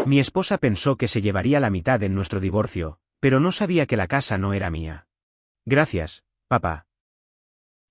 Mi esposa pensó que se llevaría la mitad en nuestro divorcio, pero no sabía que la casa no era mía. Gracias, papá.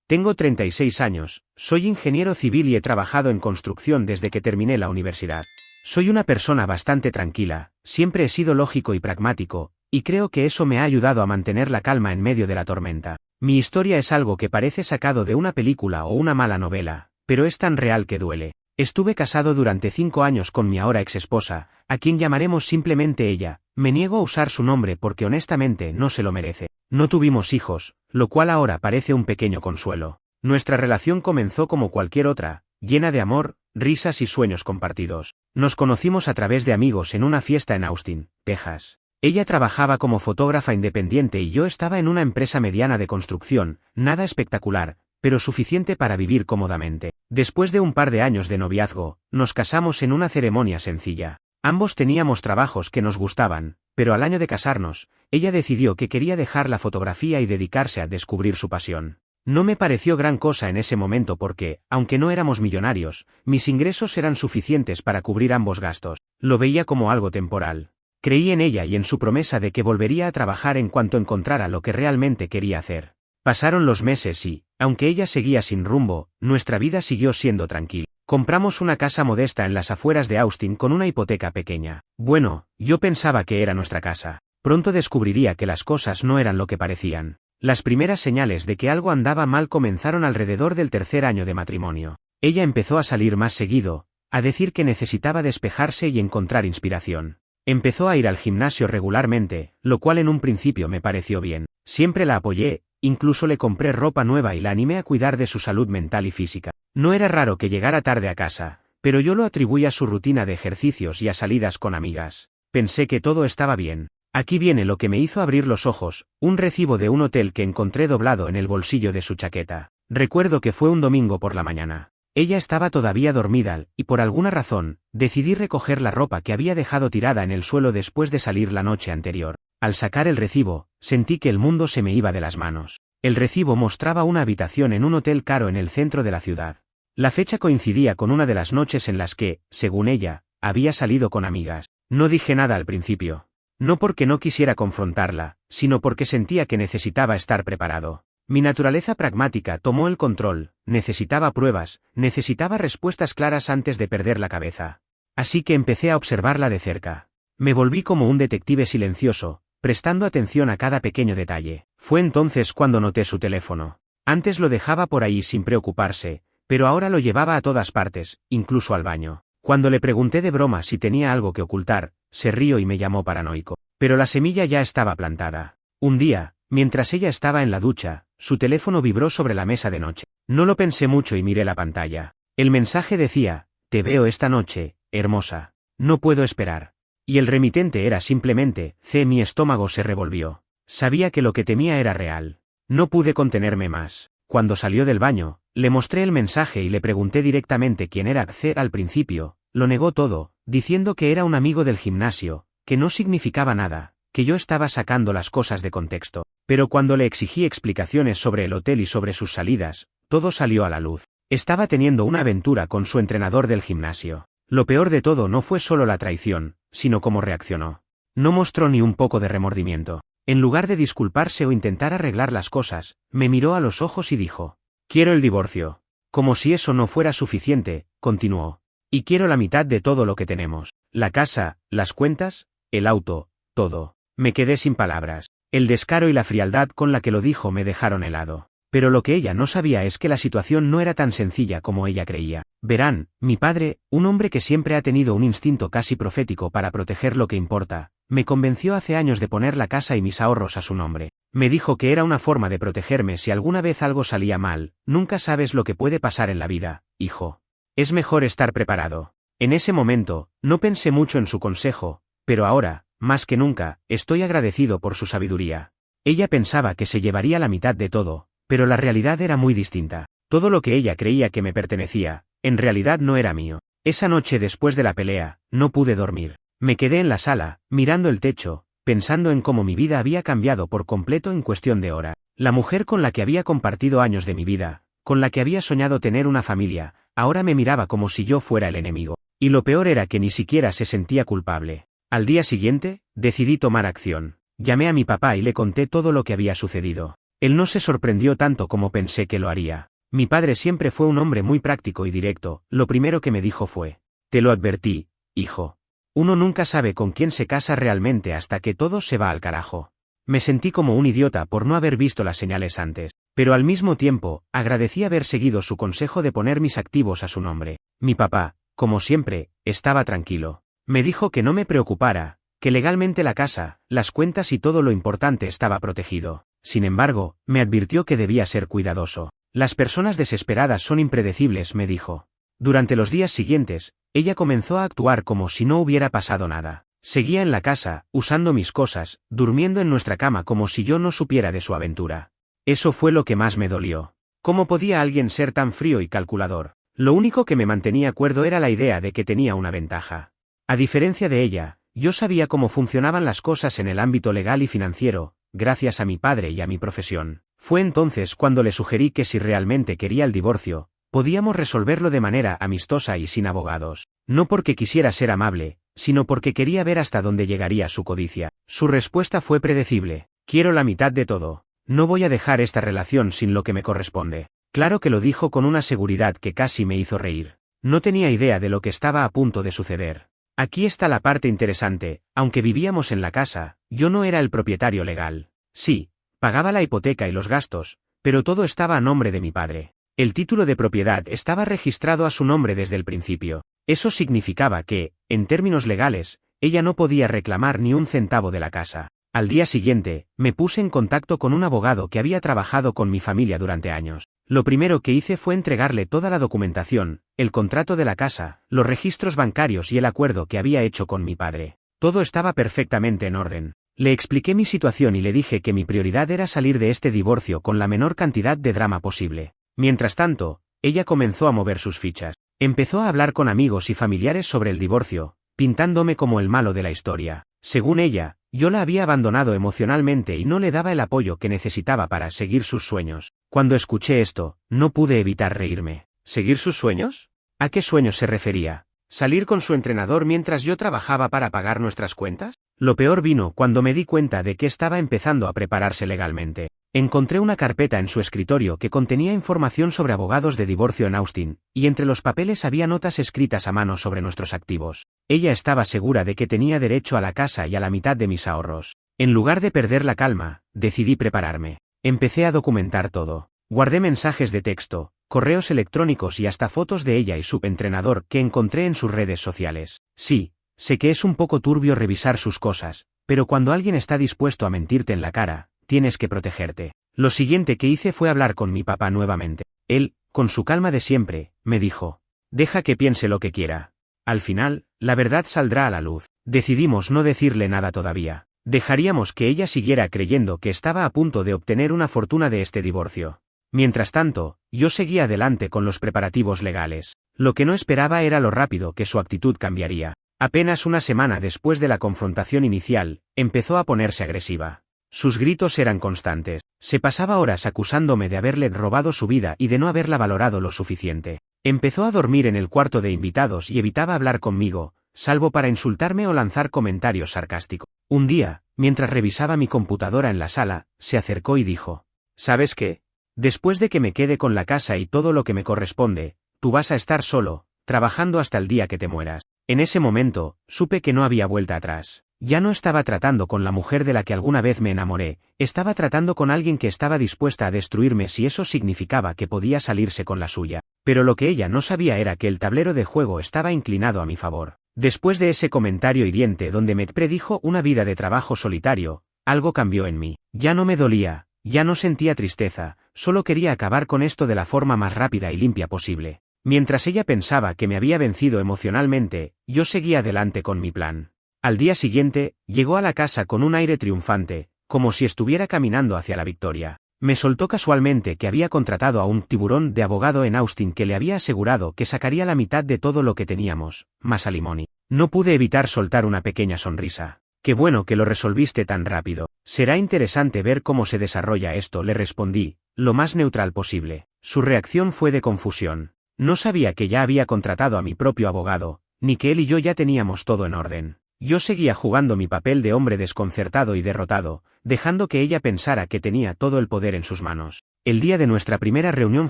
Tengo 36 años, soy ingeniero civil y he trabajado en construcción desde que terminé la universidad. Soy una persona bastante tranquila, siempre he sido lógico y pragmático, y creo que eso me ha ayudado a mantener la calma en medio de la tormenta. Mi historia es algo que parece sacado de una película o una mala novela, pero es tan real que duele. Estuve casado durante 5 años con mi ahora exesposa, a quien llamaremos simplemente ella. Me niego a usar su nombre porque honestamente no se lo merece. No tuvimos hijos, lo cual ahora parece un pequeño consuelo. Nuestra relación comenzó como cualquier otra, llena de amor, risas y sueños compartidos. Nos conocimos a través de amigos en una fiesta en Austin, Texas. Ella trabajaba como fotógrafa independiente y yo estaba en una empresa mediana de construcción, nada espectacular, pero suficiente para vivir cómodamente. Después de un par de años de noviazgo, nos casamos en una ceremonia sencilla. Ambos teníamos trabajos que nos gustaban, pero al año de casarnos, ella decidió que quería dejar la fotografía y dedicarse a descubrir su pasión. No me pareció gran cosa en ese momento porque, aunque no éramos millonarios, mis ingresos eran suficientes para cubrir ambos gastos. Lo veía como algo temporal. Creí en ella y en su promesa de que volvería a trabajar en cuanto encontrara lo que realmente quería hacer. Pasaron los meses y, aunque ella seguía sin rumbo, nuestra vida siguió siendo tranquila. Compramos una casa modesta en las afueras de Austin con una hipoteca pequeña. Bueno, yo pensaba que era nuestra casa. Pronto descubriría que las cosas no eran lo que parecían. Las primeras señales de que algo andaba mal comenzaron alrededor del 3er año de matrimonio. Ella empezó a salir más seguido, a decir que necesitaba despejarse y encontrar inspiración. Empezó a ir al gimnasio regularmente, lo cual en un principio me pareció bien. Siempre la apoyé, incluso le compré ropa nueva y la animé a cuidar de su salud mental y física. No era raro que llegara tarde a casa, pero yo lo atribuía a su rutina de ejercicios y a salidas con amigas. Pensé que todo estaba bien. Aquí viene lo que me hizo abrir los ojos, un recibo de un hotel que encontré doblado en el bolsillo de su chaqueta. Recuerdo que fue un domingo por la mañana. Ella estaba todavía dormida, y por alguna razón, decidí recoger la ropa que había dejado tirada en el suelo después de salir la noche anterior. Al sacar el recibo, sentí que el mundo se me iba de las manos. El recibo mostraba una habitación en un hotel caro en el centro de la ciudad. La fecha coincidía con una de las noches en las que, según ella, había salido con amigas. No dije nada al principio. No porque no quisiera confrontarla, sino porque sentía que necesitaba estar preparado. Mi naturaleza pragmática tomó el control, necesitaba pruebas, necesitaba respuestas claras antes de perder la cabeza. Así que empecé a observarla de cerca. Me volví como un detective silencioso, prestando atención a cada pequeño detalle. Fue entonces cuando noté su teléfono. Antes lo dejaba por ahí sin preocuparse, pero ahora lo llevaba a todas partes, incluso al baño. Cuando le pregunté de broma si tenía algo que ocultar, se rió y me llamó paranoico. Pero la semilla ya estaba plantada. Un día, mientras ella estaba en la ducha, su teléfono vibró sobre la mesa de noche. No lo pensé mucho y miré la pantalla. El mensaje decía: "Te veo esta noche, hermosa. No puedo esperar". Y el remitente era simplemente, mi estómago se revolvió. Sabía que lo que temía era real. No pude contenerme más. Cuando salió del baño, le mostré el mensaje y le pregunté directamente quién era. Al principio, lo negó todo, diciendo que era un amigo del gimnasio, que no significaba nada, que yo estaba sacando las cosas de contexto. Pero cuando le exigí explicaciones sobre el hotel y sobre sus salidas, todo salió a la luz. Estaba teniendo una aventura con su entrenador del gimnasio. Lo peor de todo no fue solo la traición, sino cómo reaccionó. No mostró ni un poco de remordimiento. En lugar de disculparse o intentar arreglar las cosas, me miró a los ojos y dijo: "Quiero el divorcio". Como si eso no fuera suficiente, continuó: "Y quiero la mitad de todo lo que tenemos. La casa, las cuentas, el auto, todo". Me quedé sin palabras. El descaro y la frialdad con la que lo dijo me dejaron helado. Pero lo que ella no sabía es que la situación no era tan sencilla como ella creía. Verán, mi padre, un hombre que siempre ha tenido un instinto casi profético para proteger lo que importa, me convenció hace años de poner la casa y mis ahorros a su nombre. Me dijo que era una forma de protegerme si alguna vez algo salía mal. Nunca sabes lo que puede pasar en la vida, hijo. Es mejor estar preparado. En ese momento, no pensé mucho en su consejo, pero ahora, más que nunca, estoy agradecido por su sabiduría. Ella pensaba que se llevaría la mitad de todo, pero la realidad era muy distinta. Todo lo que ella creía que me pertenecía, en realidad no era mío. Esa noche después de la pelea, no pude dormir. Me quedé en la sala, mirando el techo, pensando en cómo mi vida había cambiado por completo en cuestión de hora. La mujer con la que había compartido años de mi vida, con la que había soñado tener una familia, ahora me miraba como si yo fuera el enemigo. Y lo peor era que ni siquiera se sentía culpable. Al día siguiente, decidí tomar acción. Llamé a mi papá y le conté todo lo que había sucedido. Él no se sorprendió tanto como pensé que lo haría. Mi padre siempre fue un hombre muy práctico y directo. Lo primero que me dijo fue: te lo advertí, hijo. Uno nunca sabe con quién se casa realmente hasta que todo se va al carajo. Me sentí como un idiota por no haber visto las señales antes, pero al mismo tiempo, agradecí haber seguido su consejo de poner mis activos a su nombre. Mi papá, como siempre, estaba tranquilo. Me dijo que no me preocupara, que legalmente la casa, las cuentas y todo lo importante estaba protegido. Sin embargo, me advirtió que debía ser cuidadoso. Las personas desesperadas son impredecibles, me dijo. Durante los días siguientes, ella comenzó a actuar como si no hubiera pasado nada. Seguía en la casa, usando mis cosas, durmiendo en nuestra cama como si yo no supiera de su aventura. Eso fue lo que más me dolió. ¿Cómo podía alguien ser tan frío y calculador? Lo único que me mantenía cuerdo era la idea de que tenía una ventaja. A diferencia de ella, yo sabía cómo funcionaban las cosas en el ámbito legal y financiero, gracias a mi padre y a mi profesión. Fue entonces cuando le sugerí que si realmente quería el divorcio, podíamos resolverlo de manera amistosa y sin abogados. No porque quisiera ser amable, sino porque quería ver hasta dónde llegaría su codicia. Su respuesta fue predecible: quiero la mitad de todo. No voy a dejar esta relación sin lo que me corresponde. Claro que lo dijo con una seguridad que casi me hizo reír. No tenía idea de lo que estaba a punto de suceder. Aquí está la parte interesante: aunque vivíamos en la casa, yo no era el propietario legal. Sí, pagaba la hipoteca y los gastos, pero todo estaba a nombre de mi padre. El título de propiedad estaba registrado a su nombre desde el principio. Eso significaba que, en términos legales, ella no podía reclamar ni un centavo de la casa. Al día siguiente, me puse en contacto con un abogado que había trabajado con mi familia durante años. Lo primero que hice fue entregarle toda la documentación, el contrato de la casa, los registros bancarios y el acuerdo que había hecho con mi padre. Todo estaba perfectamente en orden. Le expliqué mi situación y le dije que mi prioridad era salir de este divorcio con la menor cantidad de drama posible. Mientras tanto, ella comenzó a mover sus fichas. Empezó a hablar con amigos y familiares sobre el divorcio, pintándome como el malo de la historia. Según ella, yo la había abandonado emocionalmente y no le daba el apoyo que necesitaba para seguir sus sueños. Cuando escuché esto, no pude evitar reírme. ¿Seguir sus sueños? ¿A qué sueños se refería? ¿Salir con su entrenador mientras yo trabajaba para pagar nuestras cuentas? Lo peor vino cuando me di cuenta de que estaba empezando a prepararse legalmente. Encontré una carpeta en su escritorio que contenía información sobre abogados de divorcio en Austin, y entre los papeles había notas escritas a mano sobre nuestros activos. Ella estaba segura de que tenía derecho a la casa y a la mitad de mis ahorros. En lugar de perder la calma, decidí prepararme. Empecé a documentar todo. Guardé mensajes de texto, correos electrónicos y hasta fotos de ella y su entrenador que encontré en sus redes sociales. Sí, sé que es un poco turbio revisar sus cosas, pero cuando alguien está dispuesto a mentirte en la cara, tienes que protegerte. Lo siguiente que hice fue hablar con mi papá nuevamente. Él, con su calma de siempre, me dijo: deja que piense lo que quiera. Al final, la verdad saldrá a la luz. Decidimos no decirle nada todavía. Dejaríamos que ella siguiera creyendo que estaba a punto de obtener una fortuna de este divorcio. Mientras tanto, yo seguía adelante con los preparativos legales. Lo que no esperaba era lo rápido que su actitud cambiaría. Apenas una semana después de la confrontación inicial, empezó a ponerse agresiva. Sus gritos eran constantes. Se pasaba horas acusándome de haberle robado su vida y de no haberla valorado lo suficiente. Empezó a dormir en el cuarto de invitados y evitaba hablar conmigo, salvo para insultarme o lanzar comentarios sarcásticos. Un día, mientras revisaba mi computadora en la sala, se acercó y dijo: ¿sabes qué? Después de que me quede con la casa y todo lo que me corresponde, tú vas a estar solo, trabajando hasta el día que te mueras. En ese momento, supe que no había vuelta atrás. Ya no estaba tratando con la mujer de la que alguna vez me enamoré, estaba tratando con alguien que estaba dispuesta a destruirme si eso significaba que podía salirse con la suya. Pero lo que ella no sabía era que el tablero de juego estaba inclinado a mi favor. Después de ese comentario hiriente donde me predijo una vida de trabajo solitario, algo cambió en mí. Ya no me dolía, ya no sentía tristeza, solo quería acabar con esto de la forma más rápida y limpia posible. Mientras ella pensaba que me había vencido emocionalmente, yo seguía adelante con mi plan. Al día siguiente, llegó a la casa con un aire triunfante, como si estuviera caminando hacia la victoria. Me soltó casualmente que había contratado a un tiburón de abogado en Austin que le había asegurado que sacaría la mitad de todo lo que teníamos, más alimony. No pude evitar soltar una pequeña sonrisa. Qué bueno que lo resolviste tan rápido. Será interesante ver cómo se desarrolla esto, le respondí, lo más neutral posible. Su reacción fue de confusión. No sabía que ya había contratado a mi propio abogado, ni que él y yo ya teníamos todo en orden. Yo seguía jugando mi papel de hombre desconcertado y derrotado, dejando que ella pensara que tenía todo el poder en sus manos. El día de nuestra primera reunión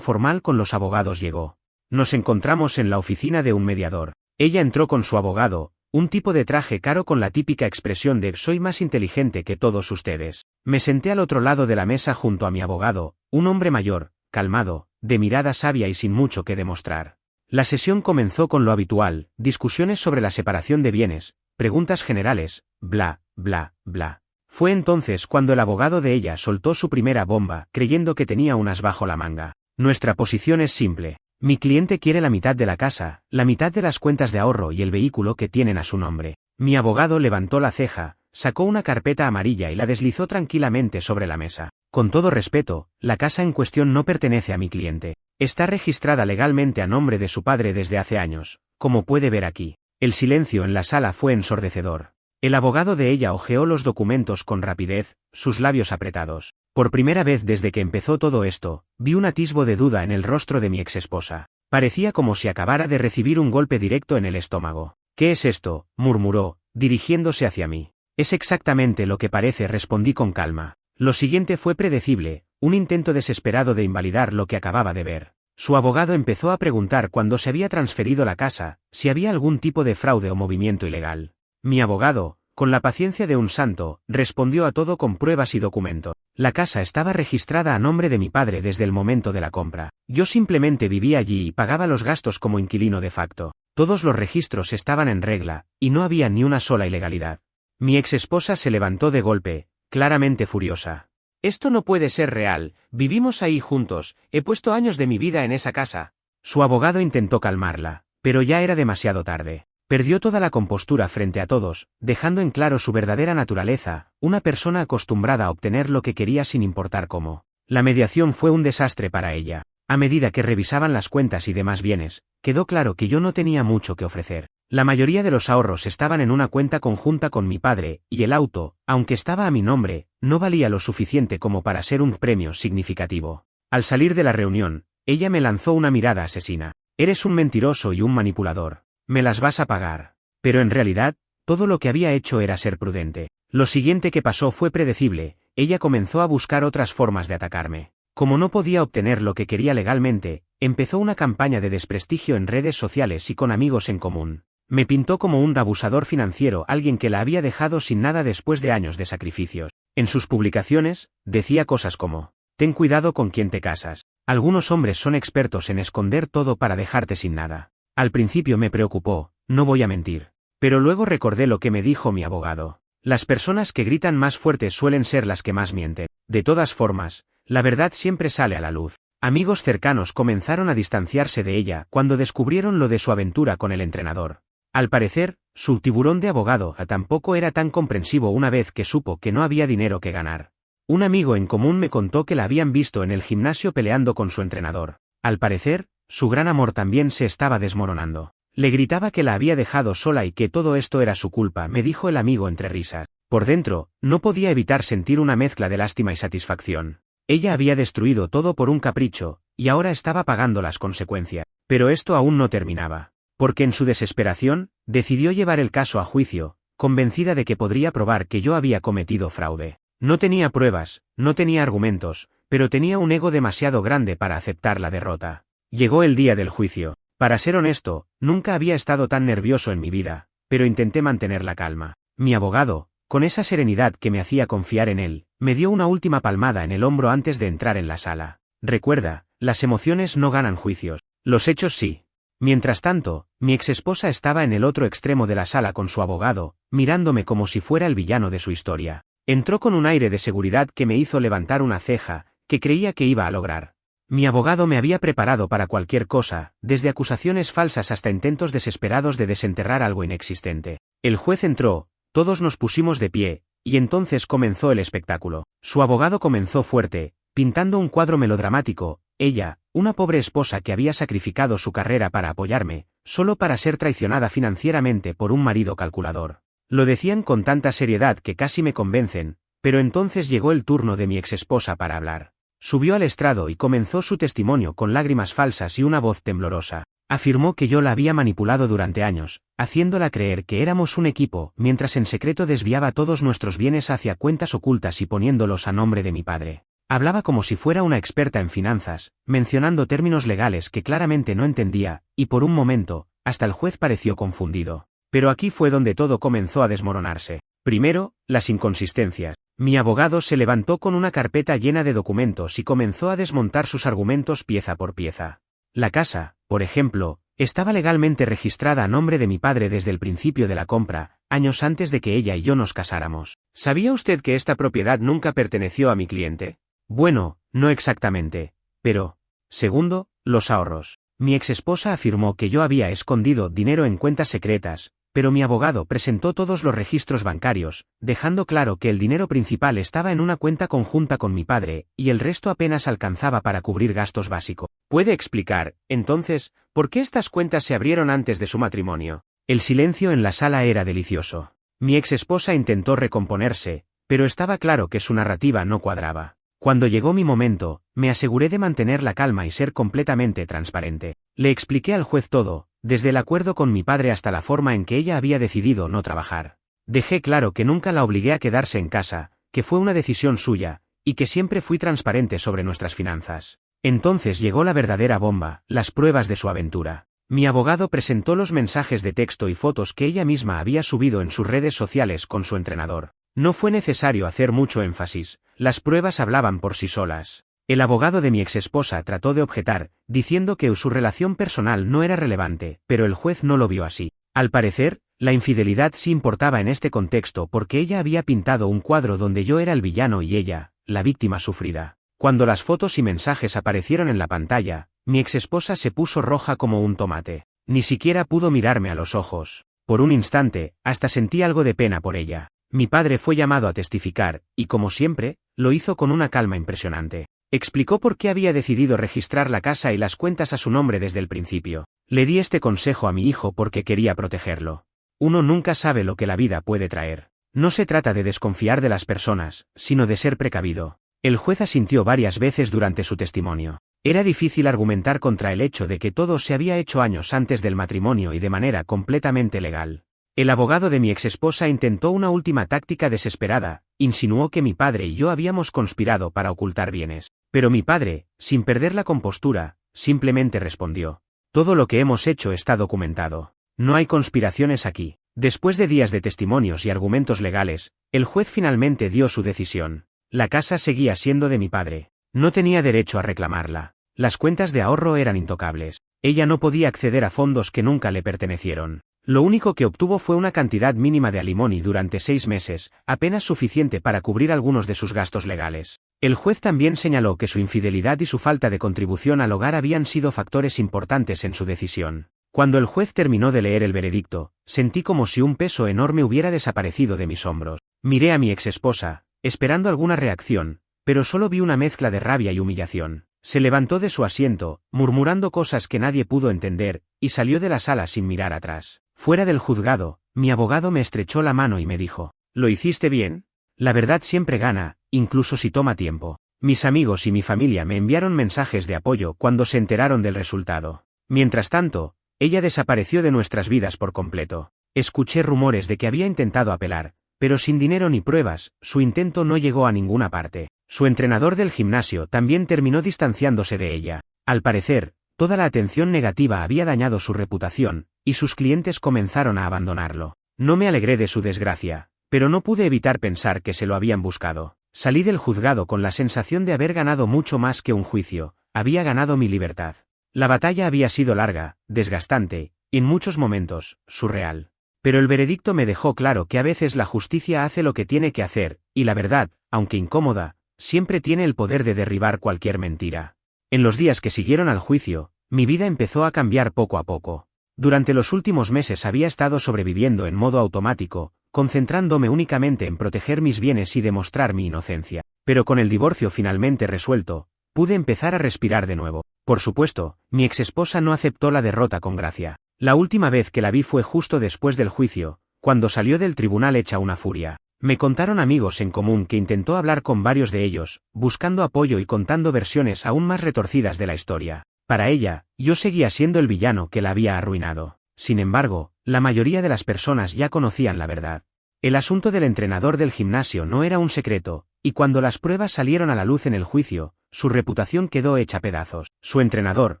formal con los abogados llegó. Nos encontramos en la oficina de un mediador. Ella entró con su abogado, un tipo de traje caro con la típica expresión de «soy más inteligente que todos ustedes». Me senté al otro lado de la mesa junto a mi abogado, un hombre mayor, calmado, de mirada sabia y sin mucho que demostrar. La sesión comenzó con lo habitual, discusiones sobre la separación de bienes, preguntas generales, bla, bla, bla. Fue entonces cuando el abogado de ella soltó su primera bomba, creyendo que tenía un as bajo la manga. Nuestra posición es simple. Mi cliente quiere la mitad de la casa, la mitad de las cuentas de ahorro y el vehículo que tienen a su nombre. Mi abogado levantó la ceja, sacó una carpeta amarilla y la deslizó tranquilamente sobre la mesa. Con todo respeto, la casa en cuestión no pertenece a mi cliente. Está registrada legalmente a nombre de su padre desde hace años, como puede ver aquí. El silencio en la sala fue ensordecedor. El abogado de ella hojeó los documentos con rapidez, sus labios apretados. Por primera vez desde que empezó todo esto, vi un atisbo de duda en el rostro de mi exesposa. Parecía como si acabara de recibir un golpe directo en el estómago. «¿Qué es esto?», murmuró, dirigiéndose hacia mí. «Es exactamente lo que parece», respondí con calma. Lo siguiente fue predecible, un intento desesperado de invalidar lo que acababa de ver. Su abogado empezó a preguntar cuándo se había transferido la casa, si había algún tipo de fraude o movimiento ilegal. Mi abogado, con la paciencia de un santo, respondió a todo con pruebas y documentos. La casa estaba registrada a nombre de mi padre desde el momento de la compra. Yo simplemente vivía allí y pagaba los gastos como inquilino de facto. Todos los registros estaban en regla, y no había ni una sola ilegalidad. Mi exesposa se levantó de golpe, claramente furiosa. «Esto no puede ser real, vivimos ahí juntos, he puesto años de mi vida en esa casa». Su abogado intentó calmarla, pero ya era demasiado tarde. Perdió toda la compostura frente a todos, dejando en claro su verdadera naturaleza, una persona acostumbrada a obtener lo que quería sin importar cómo. La mediación fue un desastre para ella. A medida que revisaban las cuentas y demás bienes, quedó claro que yo no tenía mucho que ofrecer. La mayoría de los ahorros estaban en una cuenta conjunta con mi padre, y el auto, aunque estaba a mi nombre, no valía lo suficiente como para ser un premio significativo. Al salir de la reunión, ella me lanzó una mirada asesina. «Eres un mentiroso y un manipulador. Me las vas a pagar». Pero en realidad, todo lo que había hecho era ser prudente. Lo siguiente que pasó fue predecible, ella comenzó a buscar otras formas de atacarme. Como no podía obtener lo que quería legalmente, empezó una campaña de desprestigio en redes sociales y con amigos en común. Me pintó como un abusador financiero, alguien que la había dejado sin nada después de años de sacrificios. En sus publicaciones, decía cosas como: «Ten cuidado con quién te casas. Algunos hombres son expertos en esconder todo para dejarte sin nada». Al principio me preocupó, no voy a mentir. Pero luego recordé lo que me dijo mi abogado. Las personas que gritan más fuerte suelen ser las que más mienten. De todas formas, la verdad siempre sale a la luz. Amigos cercanos comenzaron a distanciarse de ella cuando descubrieron lo de su aventura con el entrenador. Al parecer, su tiburón de abogado tampoco era tan comprensivo una vez que supo que no había dinero que ganar. Un amigo en común me contó que la habían visto en el gimnasio peleando con su entrenador. Al parecer, su gran amor también se estaba desmoronando. Le gritaba que la había dejado sola y que todo esto era su culpa, me dijo el amigo entre risas. Por dentro, no podía evitar sentir una mezcla de lástima y satisfacción. Ella había destruido todo por un capricho, y ahora estaba pagando las consecuencias. Pero esto aún no terminaba. Porque en su desesperación, decidió llevar el caso a juicio, convencida de que podría probar que yo había cometido fraude. No tenía pruebas, no tenía argumentos, pero tenía un ego demasiado grande para aceptar la derrota. Llegó el día del juicio. Para ser honesto, nunca había estado tan nervioso en mi vida, pero intenté mantener la calma. Mi abogado, con esa serenidad que me hacía confiar en él, me dio una última palmada en el hombro antes de entrar en la sala. Recuerda, las emociones no ganan juicios, los hechos sí. Mientras tanto, mi exesposa estaba en el otro extremo de la sala con su abogado, mirándome como si fuera el villano de su historia. Entró con un aire de seguridad que me hizo levantar una ceja, que creía que iba a lograr. Mi abogado me había preparado para cualquier cosa, desde acusaciones falsas hasta intentos desesperados de desenterrar algo inexistente. El juez entró, todos nos pusimos de pie, y entonces comenzó el espectáculo. Su abogado comenzó fuerte, pintando un cuadro melodramático. Ella, una pobre esposa que había sacrificado su carrera para apoyarme, solo para ser traicionada financieramente por un marido calculador. Lo decían con tanta seriedad que casi me convencen, pero entonces llegó el turno de mi exesposa para hablar. Subió al estrado y comenzó su testimonio con lágrimas falsas y una voz temblorosa. Afirmó que yo la había manipulado durante años, haciéndola creer que éramos un equipo, mientras en secreto desviaba todos nuestros bienes hacia cuentas ocultas y poniéndolos a nombre de mi padre. Hablaba como si fuera una experta en finanzas, mencionando términos legales que claramente no entendía, y por un momento, hasta el juez pareció confundido. Pero aquí fue donde todo comenzó a desmoronarse. Primero, las inconsistencias. Mi abogado se levantó con una carpeta llena de documentos y comenzó a desmontar sus argumentos pieza por pieza. La casa, por ejemplo, estaba legalmente registrada a nombre de mi padre desde el principio de la compra, años antes de que ella y yo nos casáramos. ¿Sabía usted que esta propiedad nunca perteneció a mi cliente? Bueno, no exactamente, pero... Segundo, los ahorros. Mi exesposa afirmó que yo había escondido dinero en cuentas secretas, pero mi abogado presentó todos los registros bancarios, dejando claro que el dinero principal estaba en una cuenta conjunta con mi padre, y el resto apenas alcanzaba para cubrir gastos básicos. ¿Puede explicar, entonces, por qué estas cuentas se abrieron antes de su matrimonio? El silencio en la sala era delicioso. Mi exesposa intentó recomponerse, pero estaba claro que su narrativa no cuadraba. Cuando llegó mi momento, me aseguré de mantener la calma y ser completamente transparente. Le expliqué al juez todo, desde el acuerdo con mi padre hasta la forma en que ella había decidido no trabajar. Dejé claro que nunca la obligué a quedarse en casa, que fue una decisión suya, y que siempre fui transparente sobre nuestras finanzas. Entonces llegó la verdadera bomba, las pruebas de su aventura. Mi abogado presentó los mensajes de texto y fotos que ella misma había subido en sus redes sociales con su entrenador. No fue necesario hacer mucho énfasis, las pruebas hablaban por sí solas. El abogado de mi exesposa trató de objetar, diciendo que su relación personal no era relevante, pero el juez no lo vio así. Al parecer, la infidelidad sí importaba en este contexto porque ella había pintado un cuadro donde yo era el villano y ella, la víctima sufrida. Cuando las fotos y mensajes aparecieron en la pantalla, mi exesposa se puso roja como un tomate. Ni siquiera pudo mirarme a los ojos. Por un instante, hasta sentí algo de pena por ella. Mi padre fue llamado a testificar, y como siempre, lo hizo con una calma impresionante. Explicó por qué había decidido registrar la casa y las cuentas a su nombre desde el principio. Le di este consejo a mi hijo porque quería protegerlo. Uno nunca sabe lo que la vida puede traer. No se trata de desconfiar de las personas, sino de ser precavido. El juez asintió varias veces durante su testimonio. Era difícil argumentar contra el hecho de que todo se había hecho años antes del matrimonio y de manera completamente legal. El abogado de mi exesposa intentó una última táctica desesperada, insinuó que mi padre y yo habíamos conspirado para ocultar bienes. Pero mi padre, sin perder la compostura, simplemente respondió: todo lo que hemos hecho está documentado. No hay conspiraciones aquí. Después de días de testimonios y argumentos legales, el juez finalmente dio su decisión. La casa seguía siendo de mi padre. No tenía derecho a reclamarla. Las cuentas de ahorro eran intocables. Ella no podía acceder a fondos que nunca le pertenecieron. Lo único que obtuvo fue una cantidad mínima de alimony durante 6 meses, apenas suficiente para cubrir algunos de sus gastos legales. El juez también señaló que su infidelidad y su falta de contribución al hogar habían sido factores importantes en su decisión. Cuando el juez terminó de leer el veredicto, sentí como si un peso enorme hubiera desaparecido de mis hombros. Miré a mi exesposa, esperando alguna reacción, pero solo vi una mezcla de rabia y humillación. Se levantó de su asiento, murmurando cosas que nadie pudo entender, y salió de la sala sin mirar atrás. Fuera del juzgado, mi abogado me estrechó la mano y me dijo: ¿lo hiciste bien? La verdad siempre gana, incluso si toma tiempo. Mis amigos y mi familia me enviaron mensajes de apoyo cuando se enteraron del resultado. Mientras tanto, ella desapareció de nuestras vidas por completo. Escuché rumores de que había intentado apelar, pero sin dinero ni pruebas, su intento no llegó a ninguna parte. Su entrenador del gimnasio también terminó distanciándose de ella. Al parecer, toda la atención negativa había dañado su reputación, y sus clientes comenzaron a abandonarlo. No me alegré de su desgracia, pero no pude evitar pensar que se lo habían buscado. Salí del juzgado con la sensación de haber ganado mucho más que un juicio, había ganado mi libertad. La batalla había sido larga, desgastante, y en muchos momentos, surreal. Pero el veredicto me dejó claro que a veces la justicia hace lo que tiene que hacer, y la verdad, aunque incómoda, siempre tiene el poder de derribar cualquier mentira. En los días que siguieron al juicio, mi vida empezó a cambiar poco a poco. Durante los últimos meses había estado sobreviviendo en modo automático, concentrándome únicamente en proteger mis bienes y demostrar mi inocencia. Pero con el divorcio finalmente resuelto, pude empezar a respirar de nuevo. Por supuesto, mi exesposa no aceptó la derrota con gracia. La última vez que la vi fue justo después del juicio, cuando salió del tribunal hecha una furia. Me contaron amigos en común que intentó hablar con varios de ellos, buscando apoyo y contando versiones aún más retorcidas de la historia. Para ella, yo seguía siendo el villano que la había arruinado. Sin embargo, la mayoría de las personas ya conocían la verdad. El asunto del entrenador del gimnasio no era un secreto, y cuando las pruebas salieron a la luz en el juicio, su reputación quedó hecha pedazos. Su entrenador,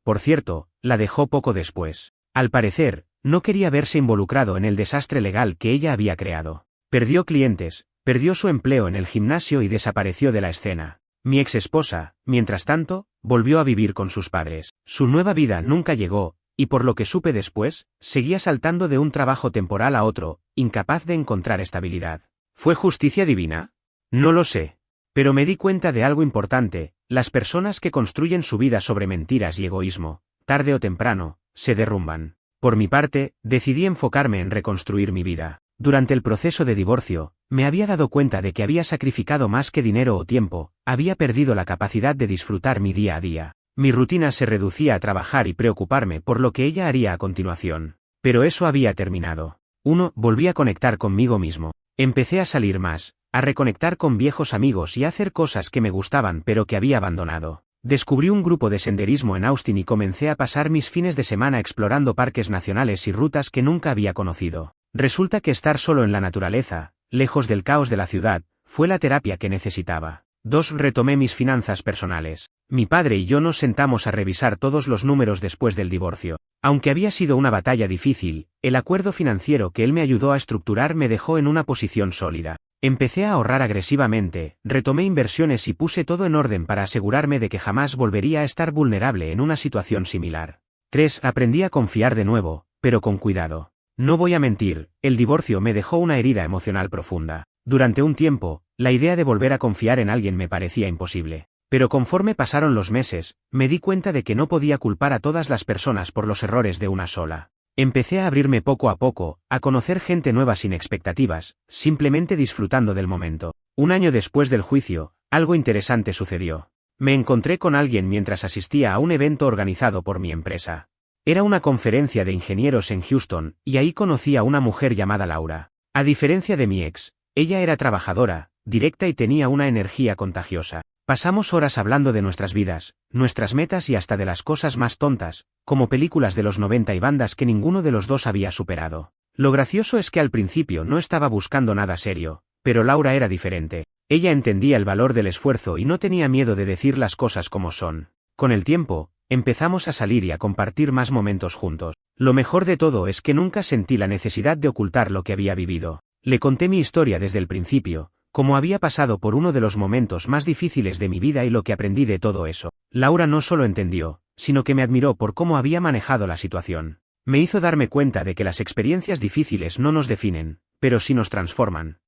por cierto, la dejó poco después. Al parecer, no quería verse involucrado en el desastre legal que ella había creado. Perdió clientes, perdió su empleo en el gimnasio y desapareció de la escena. Mi ex esposa, mientras tanto, volvió a vivir con sus padres. Su nueva vida nunca llegó, y por lo que supe después, seguía saltando de un trabajo temporal a otro, incapaz de encontrar estabilidad. ¿Fue justicia divina? No lo sé. Pero me di cuenta de algo importante: las personas que construyen su vida sobre mentiras y egoísmo, tarde o temprano, se derrumban. Por mi parte, decidí enfocarme en reconstruir mi vida. Durante el proceso de divorcio, me había dado cuenta de que había sacrificado más que dinero o tiempo, había perdido la capacidad de disfrutar mi día a día. Mi rutina se reducía a trabajar y preocuparme por lo que ella haría a continuación. Pero eso había terminado. Volví a conectar conmigo mismo. Empecé a salir más, a reconectar con viejos amigos y a hacer cosas que me gustaban pero que había abandonado. Descubrí un grupo de senderismo en Austin y comencé a pasar mis fines de semana explorando parques nacionales y rutas que nunca había conocido. Resulta que estar solo en la naturaleza, lejos del caos de la ciudad, fue la terapia que necesitaba. Retomé mis finanzas personales. Mi padre y yo nos sentamos a revisar todos los números después del divorcio. Aunque había sido una batalla difícil, el acuerdo financiero que él me ayudó a estructurar me dejó en una posición sólida. Empecé a ahorrar agresivamente, retomé inversiones y puse todo en orden para asegurarme de que jamás volvería a estar vulnerable en una situación similar. 3. Aprendí a confiar de nuevo, pero con cuidado. No voy a mentir, el divorcio me dejó una herida emocional profunda. Durante un tiempo, la idea de volver a confiar en alguien me parecía imposible. Pero conforme pasaron los meses, me di cuenta de que no podía culpar a todas las personas por los errores de una sola. Empecé a abrirme poco a poco, a conocer gente nueva sin expectativas, simplemente disfrutando del momento. Un año después del juicio, algo interesante sucedió. Me encontré con alguien mientras asistía a un evento organizado por mi empresa. Era una conferencia de ingenieros en Houston, y ahí conocí a una mujer llamada Laura. A diferencia de mi ex, ella era trabajadora, directa y tenía una energía contagiosa. Pasamos horas hablando de nuestras vidas, nuestras metas y hasta de las cosas más tontas, como películas de los 90 y bandas que ninguno de los dos había superado. Lo gracioso es que al principio no estaba buscando nada serio, pero Laura era diferente. Ella entendía el valor del esfuerzo y no tenía miedo de decir las cosas como son. Con el tiempo, empezamos a salir y a compartir más momentos juntos. Lo mejor de todo es que nunca sentí la necesidad de ocultar lo que había vivido. Le conté mi historia desde el principio, cómo había pasado por uno de los momentos más difíciles de mi vida y lo que aprendí de todo eso. Laura no solo entendió, sino que me admiró por cómo había manejado la situación. Me hizo darme cuenta de que las experiencias difíciles no nos definen, pero sí nos transforman.